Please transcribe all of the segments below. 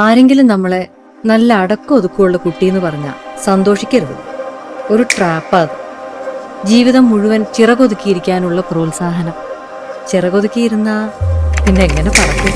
ആരെങ്കിലും നമ്മളെ നല്ല അടക്കം ഒതുക്കമുള്ള കുട്ടിയെന്ന് പറഞ്ഞാൽ സന്തോഷിക്കരുത്. ഒരു ട്രാപ്പാ അത്. ജീവിതം മുഴുവൻ ചിറകൊതുക്കിയിരിക്കാനുള്ള പ്രോത്സാഹനം. ചിറകൊതുക്കിയിരുന്നാ പിന്നെ എങ്ങനെ പറക്കും?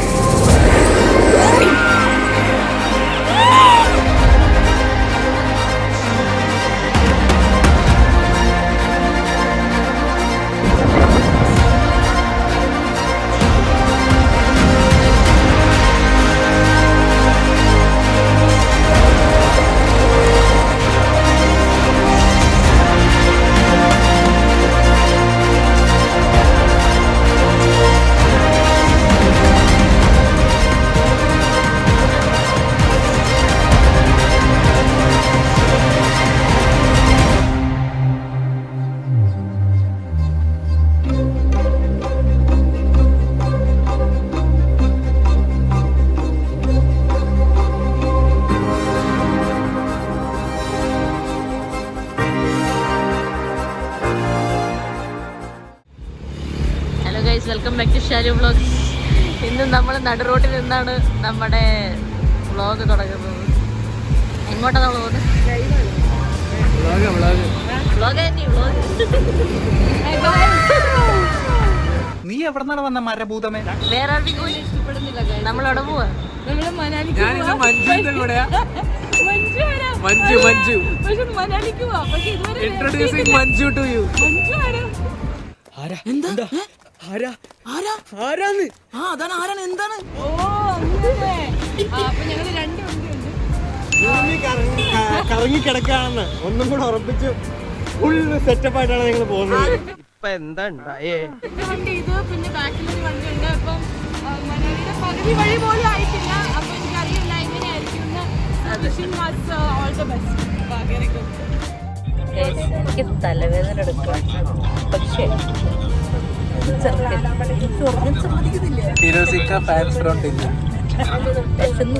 Welcome back to Sharu vlogs. ഇന്ന് നമ്മൾ നടുറോട്ടിൽ നിന്നാണ് നമ്മുടെ വ്ളോഗ് തുടങ്ങുന്നത്. എങ്ങോട്ടാണ് നമ്മൾ പോകുന്നത്? നീ എവിടെന്നാണ് വന്ന മരഭൂതമേ? വേറെ നമ്മളവിടെ പോവാ. കറങ്ങിക്കിടക്കാണെന്ന് ഒന്നും കൂടെ ഉറപ്പിച്ചു ഫുള്ള് സെറ്റപ്പ് ആയിട്ടാണ് നിങ്ങൾ പോകുന്നത്. ഇപ്പൊ എന്താ ഉണ്ടായേ? ഇത് പിന്നെ ബാക്കിലൊരു വണ്ടിയുണ്ട്. അപ്പം മനാലിയുടെ പകുതി വഴി പോലും ആയിട്ടില്ല. അപ്പൊ എനിക്കറിയില്ല എങ്ങനെയായിരിക്കും. എനിക്ക് തലവേദന എടുക്കുക, പക്ഷേ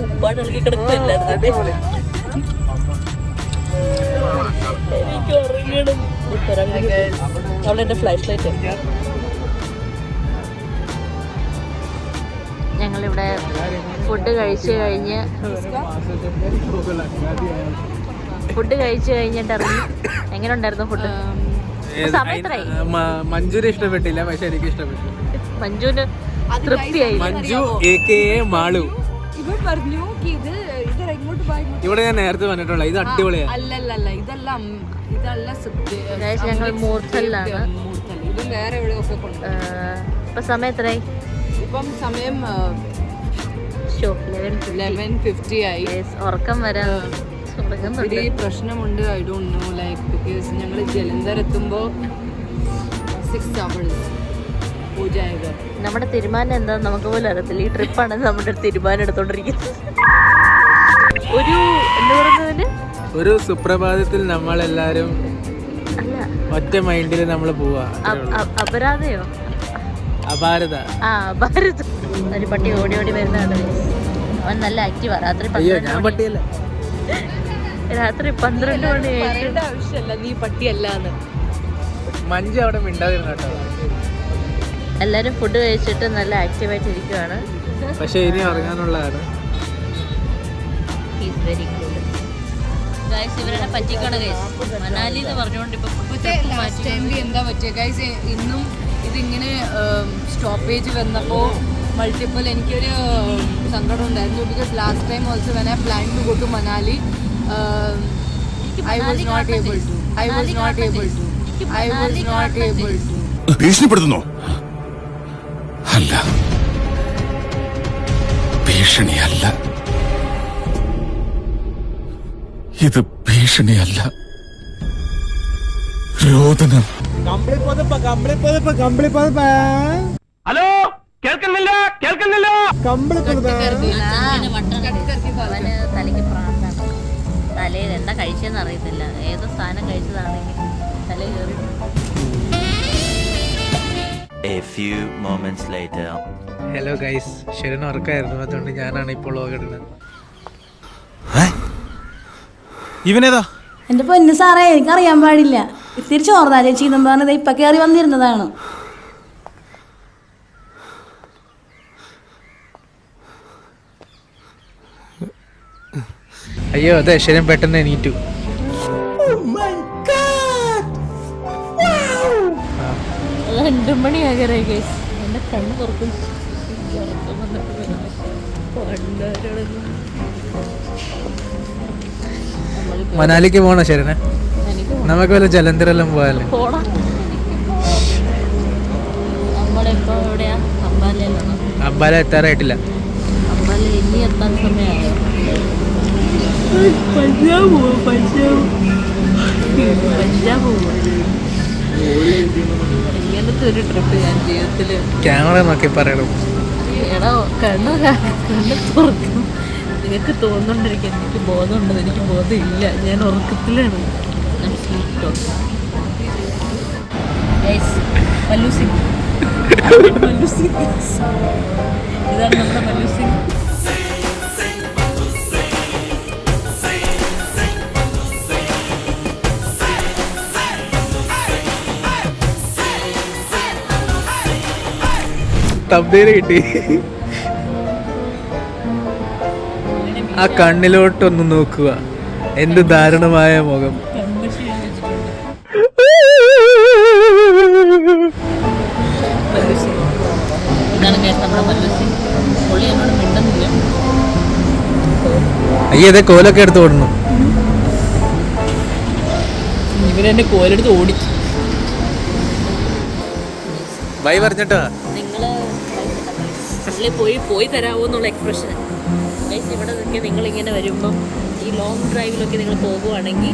ഉപ്പാട് ഇളകി കിടക്കില്ലായിരുന്നു. എനിക്ക് ഉറങ്ങണം. അവളെന്റെ ഫ്ലാഷ് ലൈറ്റ്. ഞങ്ങളിവിടെ ഫുഡ് കഴിച്ച് കഴിഞ്ഞിട്ട് ഇറങ്ങി. എങ്ങനെ ഉണ്ടായിരുന്നു ഫുഡ്? മഞ്ജുവിന് ഇഷ്ടപ്പെട്ടില്ല, പക്ഷെ എനിക്ക് ഇഷ്ടപ്പെട്ടു. മഞ്ജുവിന് തൃപ്തിയായി. മഞ്ജു മാളു പറഞ്ഞു ഇവിടെ ഞാൻ നേരത്തെ വന്നിട്ടുള്ള ഇത് അടിപൊളിയാണ്. അല്ലല്ല, ഇതല്ല ഞങ്ങൾ മൂർത്തലിലാണ്. ഇത് വേറെ എവിടെയൊക്കെ ഇപ്പൊ സമയം എത്രയായി? ഇപ്പം സമയം 11:50 ആയി. ഉറക്കം വരാൻ ഒരു പ്രശ്നമുണ്ട്. I don't know, like because ഞങ്ങൾ ജലന്ധർ എത്തുമ്പോൾ 6 hours പൂജായകർ. നമ്മുടെ തീരുമാനം എന്താന്ന് നമുക്ക് പോലും അറിയത്തില്ല. ഈ ട്രിപ്പാണ് നമ്മുടെ തീരുമാനം എടുത്തോണ്ടിരിക്കുന്നത്. ഒരു സുപ്രഭാതത്തിൽ നമ്മളെല്ലാരും ഒറ്റ മൈൻഡിൽ നമ്മൾ പോവാ. അപരാധയോ? അപാരത. അപാരത. ഒരു പട്ടി ഓടി വരുന്നതാണ്. അവൻ നല്ല ആക്റ്റീവാ. രാത്രി 12 മണി ആവശ്യമല്ല, നീ പട്ടിയല്ലാന്ന്. മഞ്ജു അവിടെ മിണ്ടാതിരുന്നു കേട്ടോ. എല്ലാരും ഫുഡ് കഴിച്ചിട്ട് നല്ല ആക്റ്റീവായിട്ട് ഇരിക്കുവാണ്. പക്ഷെ ഇനി ഇറങ്ങാനുള്ളതാണ്. ഇവരെ പറ്റിക്കാണ് മനാലി എന്ന് പറഞ്ഞുകൊണ്ട് എന്താ പറ്റിയ ഗൈസ്, ഇന്നും ഇതിങ്ങനെ സ്റ്റോപ്പേജ് വന്നപ്പോൾ മൾട്ടിപ്പിൾ എനിക്കൊരു സങ്കടം ഉണ്ടായിരുന്നു. Because last time also when I plan to go to Manali I was not able to. ഭീഷണിപ്പെടുത്തുന്നോ? അല്ല, ഭീഷണിയല്ല, ഇത് ഭീഷണിയല്ല, രോദനം. ഹലോ, കേൾക്കുന്നില്ല. തലയ്ക്ക് പ്രാന്താണ്. തലയിൽ എന്താ കഴിച്ചതെന്ന് അറിയത്തില്ല. ഏതോ സാധനം കഴിച്ചതാണെങ്കിൽ തല കയറി. ഹലോ ഗൈസ്, ശരിന് ഉറക്കായിരുന്നു, അതുകൊണ്ട് ഞാനാണ് ഇപ്പോൾ ഇടുന്നത്. ഇവനേതാ? എന്റെ പൊന്നു സാറേ, എനിക്കറിയാൻ പാടില്ല. ഇത്തിരി ചോർന്നാ ചേച്ചി എന്നും പറഞ്ഞത് ഇപ്പൊ കയറി വന്നിരുന്നതാണ്. അയ്യോ അതെ ശരി പെട്ടെന്ന് എണീറ്റു. അത് 2 മണിയാകാറായി ഗൈസ്. എൻ്റെ കണ്ണ് തുറക്കും. ഉറക്കം വന്നിട്ട് മനാലിക്ക് പോണോ ശരനെ? നമുക്ക് വല്ല ജലന്ധറെല്ലാം പോയാലേ? പോണം. നമ്മളിപ്പോ എവിടെയാ? അമ്പാലയിലാണോ? അമ്പാല എത്താറായിട്ടില്ല. അമ്പാല ഇനി എത്താൻ സമയമായോ? ഇങ്ങനത്തെ ഒരു ട്രിപ്പ് ഞാൻ ജീവിതത്തിൽ ക്യാമറ നോക്കി പറയണം. എടാ കണ്ണ് തുറക്കും. നിങ്ങൾക്ക് തോന്നുന്നുണ്ടിരിക്കും എനിക്ക് ബോധമുണ്ടെന്ന്. എനിക്ക് ബോധമില്ല, ഞാൻ ഉറക്കത്തിലാണ്. മല്ലു സിംഗ്, ഇതാണ് നമ്മുടെ മല്ലു സിംഗ്. തബ്ദീല് കിട്ടി. ആ കണ്ണിലോട്ടൊന്ന് നോക്കുക, എന്ത് ദാരുണമായ മുഖം. ഇതാണ് കേട്ടോ നമ്മുടെ മല്ലു സിംഗ്. പുള്ളി എന്നോട് മിണ്ടുന്നില്ല. അയ്യേ കോലൊക്കെ എടുത്ത് ഓടുന്നു. ഇവരെന്നെ കോലെടുത്ത് ഓടിച്ചു. ബൈ പറഞ്ഞിട്ടോ? നിങ്ങൾ പോയി തരാമോ എന്നുള്ള എക്സ്പ്രഷൻ. ഇവിടെ നിൽക്കി നിങ്ങളിങ്ങനെ വരുമ്പം ഈ ലോങ് ഡ്രൈവിലൊക്കെ നിങ്ങൾ പോകുവാണെങ്കിൽ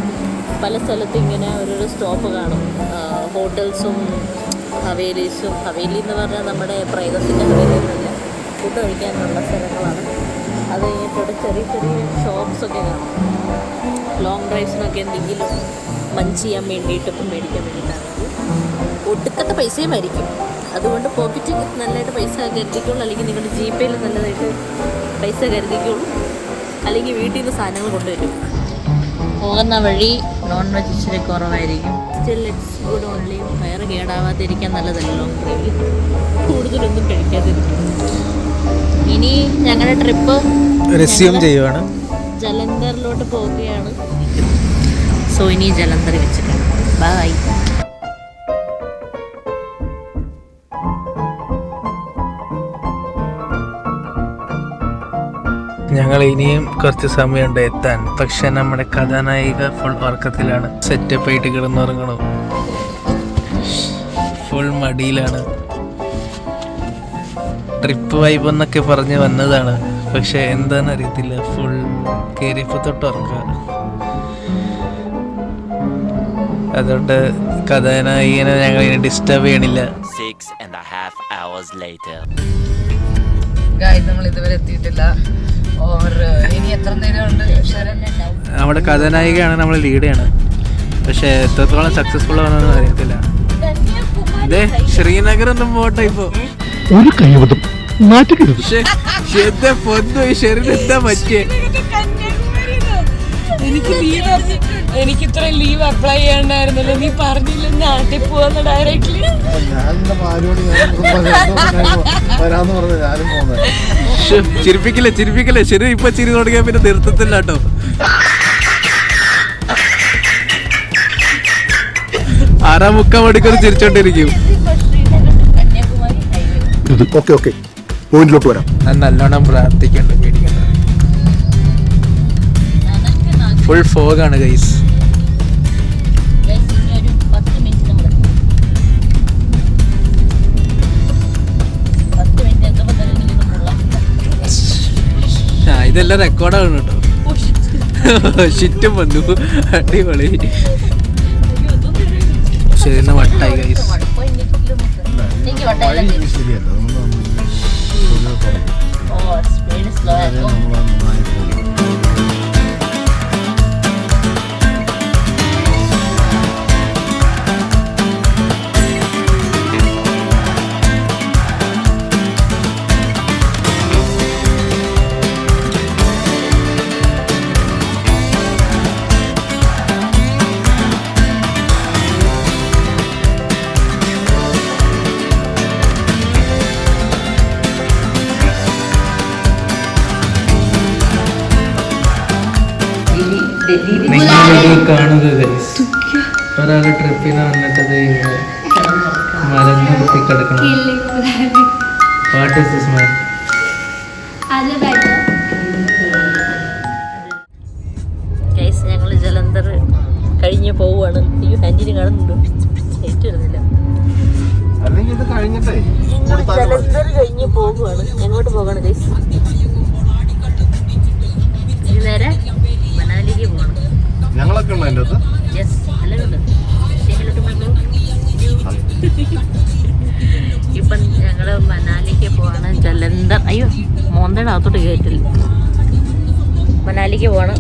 പല സ്ഥലത്തും ഇങ്ങനെ ഓരോരോ സ്റ്റോപ്പ് കാണും. ഹോട്ടൽസും ഹവേലീസും. ഹവേലി എന്ന് പറഞ്ഞാൽ നമ്മുടെ പ്രേതത്തിൻ്റെ ഹവേലി എന്നല്ല, ഫുഡ് കഴിക്കാനുള്ള സ്ഥലങ്ങളാണ്. അത് കഴിഞ്ഞിട്ട് ചെറിയ ചെറിയ ഷോപ്സൊക്കെ കാണും. ലോങ് ഡ്രൈവ്സിനൊക്കെ എന്തെങ്കിലും മഞ്ച് ചെയ്യാൻ വേണ്ടിയിട്ടൊക്കെ മേടിക്കാൻ വേണ്ടിയിട്ടാണെങ്കിൽ ഒടുക്കത്തെ പൈസയുമായിരിക്കും. അതുകൊണ്ട് പോക്കറ്റ് നല്ലതായിട്ട് പൈസ കരുതിക്കോളൂ, അല്ലെങ്കിൽ നിങ്ങളുടെ ജിപേയിൽ നല്ലതായിട്ട് പൈസ കരുതിക്കോളൂ, അല്ലെങ്കിൽ വീട്ടിൽ നിന്ന് സാധനങ്ങൾ കൊണ്ടുവരും. പോകുന്ന വഴി നോൺ വെജ് ഇച്ചിരി കുറവായിരിക്കും. Still it's good only. വയറ് കേടാവാതിരിക്കാൻ നല്ലതല്ല ലോങ് ഡ്രൈവിൽ. കൂടുതലൊന്നും കഴിക്കാതിരിക്കും. ഇനി ഞങ്ങളുടെ ട്രിപ്പ് റെസ്യൂം ചെയ്യുവാണ്. ജലന്ധറിലോട്ട് പോവുകയാണ്. സോ ഇനി ജലന്ധർ വെച്ചിട്ടാണ്. ബൈ. ഞങ്ങൾ ഇനിയും കുറച്ച് സമയമുണ്ട് എത്താൻ. പക്ഷെ നമ്മുടെ കഥാനായിക ഫുൾ ഉറക്കത്തിലാണ്. സെറ്റപ്പ് ആയിട്ട് കിടന്നുറങ്ങണം. ഫുൾ മടിയിലാണ്. ട്രിപ്പ് വൈബ് എന്നൊക്കെ പറഞ്ഞ് വന്നതാണ്, പക്ഷെ എന്താണെന്ന് അറിയത്തില്ല. ഫുൾ കയറിയപ്പോൾ തൊട്ട് ഉറക്കുക. അതുകൊണ്ട് കഥാനായികനെ ഞങ്ങൾ ഇനി ഡിസ്റ്റർബ് ചെയ്യണില്ല. 6.5 hours later. നമ്മൾ ഇതുവരെ എത്തിയിട്ടില്ല. ഇനി എത്ര നേരം ഉണ്ട്? നമ്മുടെ കഥാനായികയാണ്, നമ്മൾ ലീഡ് ചെയ്യണം. പക്ഷെ എത്രത്തോളം സക്സസ്ഫുൾ ആണെന്ന് അറിയത്തില്ല. ഇതേ ശ്രീനഗർ ഒന്നും പോട്ടെ ഇപ്പൊ ഒരു കൈവതം മാറ്റിക്കരുത്. എന്താ പറ്റിയേ? എനിക്ക് ഇത്രയും ലീവ് അപ്ലൈ ചെയ്യണ്ടായിരുന്നല്ലോ. നീ പറഞ്ഞില്ല നാട്ടിൽ പോവാന്ന് ഡയറക്ട്ലി. ചിരിപ്പിക്കില്ലേ ശരി. ഇപ്പൊ ചിരി തുടങ്ങിയാ പിന്നെ നിർത്തത്തില്ല കേട്ടോ. ആറാം 3/4 മണിക്കൂർ ചിരിച്ചോണ്ടിരിക്കും. പോയിന്റിലോട്ട് വരാം. നല്ലോണം പ്രാർത്ഥിക്കണ്ട, പേടിക്കണ്ട. ഫുൾ ഫോഗാണ് ഗൈസ്. ഇതെല്ലാം റെക്കോർഡാണ് കേട്ടോ. ഷിറ്റും വന്നു. അടിപൊളി. ശരി എന്നാ വട്ടായി ഗൈസ്. നിങ്ങളിത് കാണുക ഗൈസ്, ഒരാള് ട്രിപ്പിന് വന്നിട്ടത് മലന്ന് കുത്തി കിടക്കണം. What is this man? Guys ഞങ്ങൾ ജലന്ധർ കഴിഞ്ഞ് പോവുകയാണ്. അയ്യോ ആൻറ്റീനെ കാണുന്നുണ്ടോ? ലൈറ്റ് വരുന്നില്ല. അല്ലെങ്കിൽ ഇത് കഴിഞ്ഞിട്ടേ ഞങ്ങൾ ജലന്ധർ കഴിഞ്ഞ് പോവുകയാണ്. എങ്ങോട്ട് പോകണം ഗൈസ്? ഇനി നേരെ മനാലിക്ക് പോകണം. ഞങ്ങളൊക്കെ ഉണ്ടോ അതിൻ്റെ അകത്ത്? യെസ്, എല്ലാവരും ഉണ്ട്. ഇപ്പം ഞങ്ങൾ മനാലിക്ക് പോവാണ്. ജലന്ധർ, അയ്യോ മോന്തയുടെ അകത്തോട്ട് കയറ്റില്ല. മനാലിക്ക് പോവാണ്.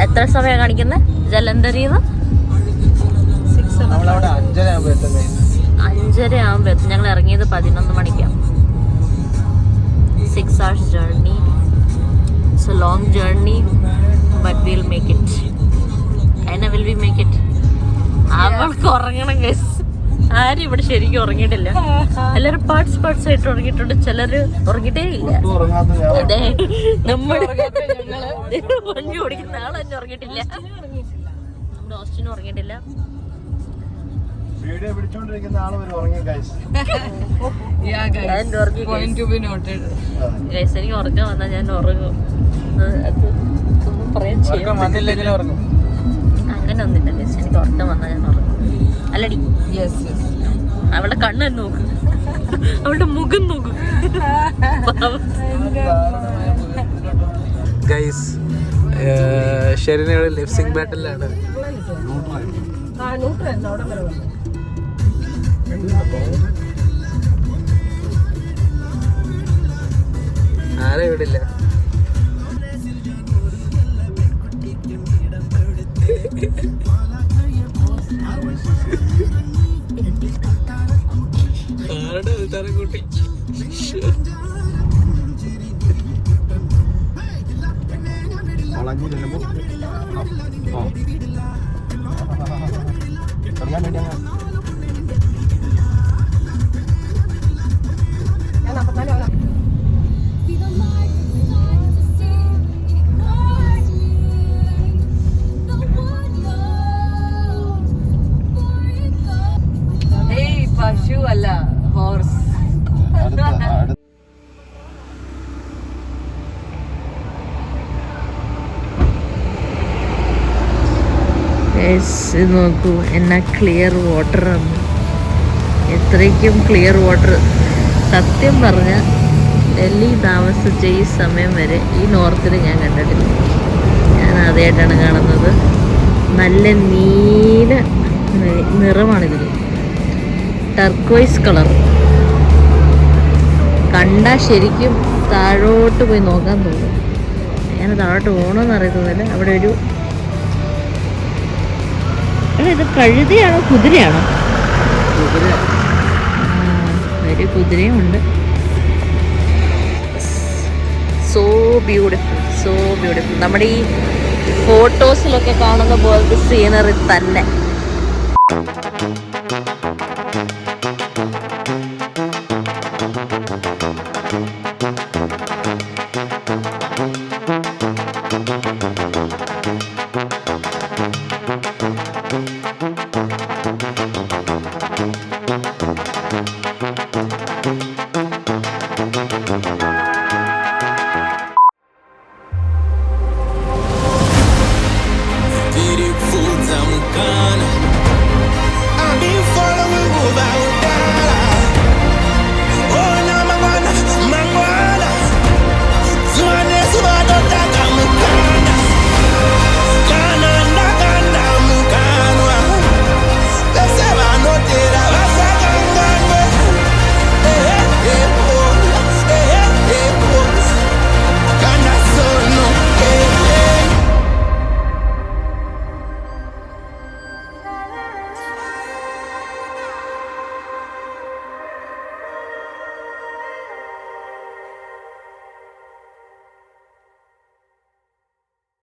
എത്ര സമയം കാണിക്കുന്നത് ജലന്ധറിൽ നിന്ന്? 5:30 ആകുമ്പോൾ എത്തും. ഞങ്ങൾ ഇറങ്ങിയത് 11 മണിക്കാണ്. 6 hours journey. It's a long journey, but we'll make it. Aina, will we make it? അവൾക്ക് ഉറങ്ങണം ഗൈസ്. ആരും ഇവിടെ ശരിക്കും ഉറങ്ങിയിട്ടില്ല. എല്ലാവരും പാർട്സ് ആയിട്ട് ഉറങ്ങിയിട്ടുണ്ട്. ചിലര് ഉറങ്ങിയിട്ടേ ഇല്ല. അതെ, നമ്മുടെ വണ്ടി ഓടിക്കുന്ന ആളെന്നെ ഉറങ്ങിയിട്ടില്ല. നമ്മുടെ ഓസ്റ്റിനും ഉറങ്ങിയിട്ടില്ല. വീഡിയോ പിടിച്ചോണ്ടിരിക്കുന്ന ആള് വരെ ഉറങ്ങി ഗൈസ്. ഗൈസ് എനിക്ക് ഉറക്കം വന്നാൽ ഞാൻ ഉറങ്ങും. അത് ഒന്നും പറയാൻ ചെയ്യാൻ അങ്ങനെ ഒന്നില്ല ഗൈസ്. എനിക്ക് ഉറക്കം വന്നാൽ ഞാൻ ഉറങ്ങും. അല്ലടി, അവളുടെ കണ്ണ് തന്നെ നോക്ക്, അവളുടെ മുഖം നോക്ക്. ഗൈസ് ഷെറിനയുടെ ലിപ്സിംഗ് ബാറ്റിലാണ്. ആരെ വിടില്ല. കൂട്ടി പശു അല്ല, ഹോർസ്. ഇത് നോക്കൂ എന്നാ ക്ലിയർ വാട്ടറാണ്. എത്രയ്ക്കും ക്ലിയർ വാട്ടർ. സത്യം പറഞ്ഞ ഡൽഹി താമസിച്ച ഈ സമയം വരെ ഈ നോർത്തിൽ ഞാൻ കണ്ടിട്ടില്ല. ഞാൻ ആദ്യമായിട്ടാണ് കാണുന്നത്. നല്ല നീല നിറമാണിതിന്, ടർക്കോയ്സ് കളർ. കണ്ടാൽ ശരിക്കും താഴോട്ട് പോയി നോക്കാൻ തോന്നും. ഞാൻ താഴോട്ട് പോകണമെന്ന് അറിയത്തില്ല. അവിടെ ഒരു ഇത് കഴുതയാണോ കുതിരയാണോ? ഒരു കുതിരയും ഉണ്ട്. So beautiful. നമ്മുടെ ഈ ഫോട്ടോസിലൊക്കെ കാണുന്ന പോലത്തെ സീനറി തന്നെ.